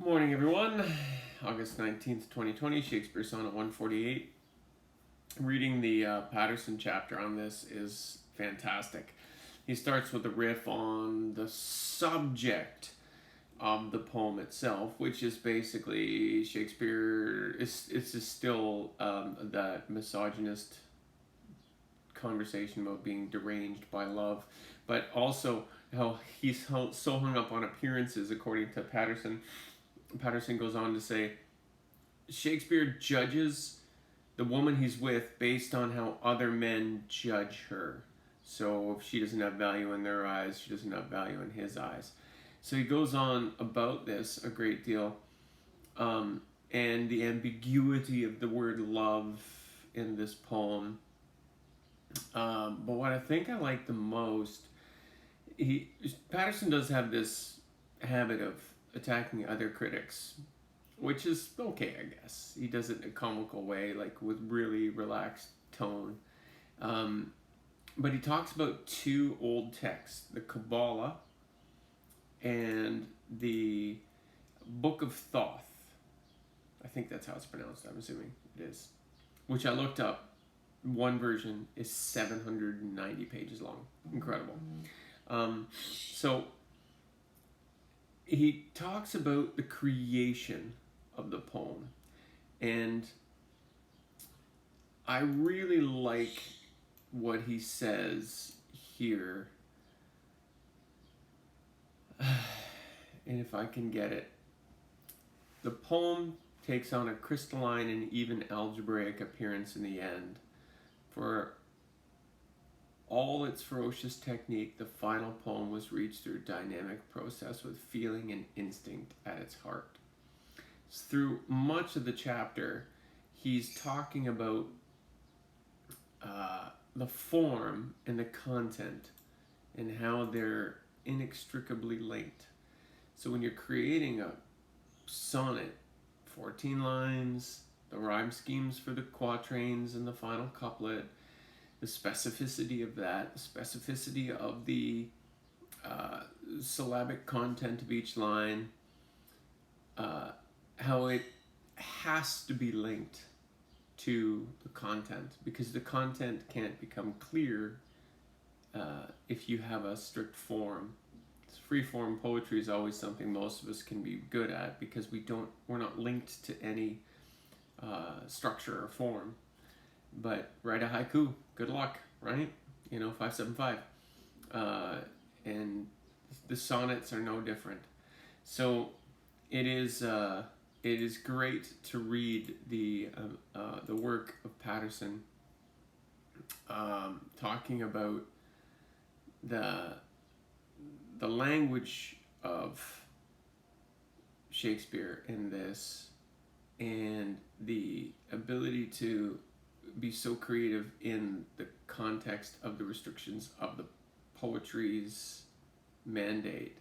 Morning, everyone. August 19th, 2020, Shakespeare Sonnet 148. Reading the Patterson chapter on this is fantastic. He starts with a riff on the subject of the poem itself, which is basically Shakespeare. It's just still that misogynist conversation about being deranged by love, but also how he's so hung up on appearances, according to Patterson. Patterson goes on to say, Shakespeare judges the woman he's with based on how other men judge her. So if she doesn't have value in their eyes, she doesn't have value in his eyes. So he goes on about this a great deal, and the ambiguity of the word love in this poem. But what I think I like the most, Patterson does have this habit of attacking other critics, which is okay, I guess. He does it in a comical way, like with really relaxed tone. But he talks about two old texts, the Kabbalah and the Book of Thoth. I think that's how it's pronounced, I'm assuming it is. Which I looked up. One version is 790 pages long. Incredible. So he talks about the creation of the poem, and I really like what he says here. And if I can get it, the poem takes on a crystalline and even algebraic appearance in the end. For all its ferocious technique, the final poem was reached through a dynamic process with feeling and instinct at its heart. Through much of the chapter, he's talking about the form and the content and how they're inextricably linked. So when you're creating a sonnet, 14 lines, the rhyme schemes for the quatrains and the final couplet, the specificity of that, the specificity of the syllabic content of each line, how it has to be linked to the content, because the content can't become clear if you have a strict form. Free form poetry is always something most of us can be good at because we're not linked to any structure or form. But write a haiku, good luck, right? 575. And the sonnets are no different. So it is great to read the work of Patterson, talking about the language of Shakespeare in this, and the ability to be so creative in the context of the restrictions of the poetry's mandate,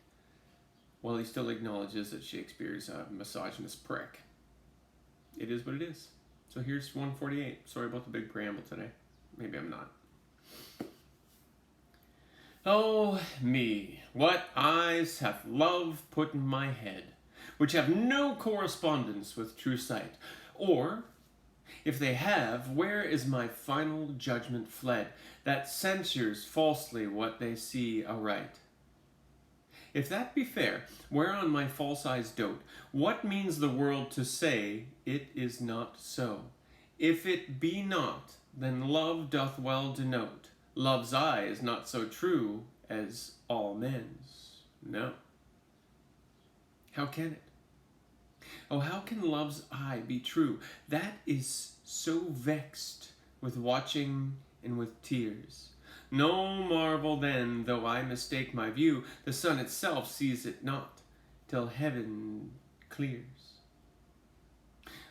while he still acknowledges that Shakespeare's a misogynist prick. It is what it is. So here's 148. Sorry about the big preamble today. Maybe I'm not. Oh me, what eyes hath love put in my head, which have no correspondence with true sight? Or, if they have, where is my final judgment fled, that censures falsely what they see aright? If that be fair, whereon my false eyes dote, what means the world to say it is not so? If it be not, then love doth well denote. Love's eye is not so true as all men's. No. How can it? Oh, how can love's eye be true? That is so vexed with watching and with tears. No marvel then, though I mistake my view, the sun itself sees it not, till heaven clears.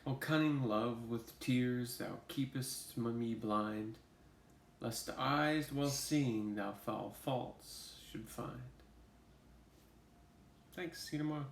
O cunning love, with tears thou keepest me blind, lest eyes well seeing thou foul faults should find. Thanks, see you tomorrow.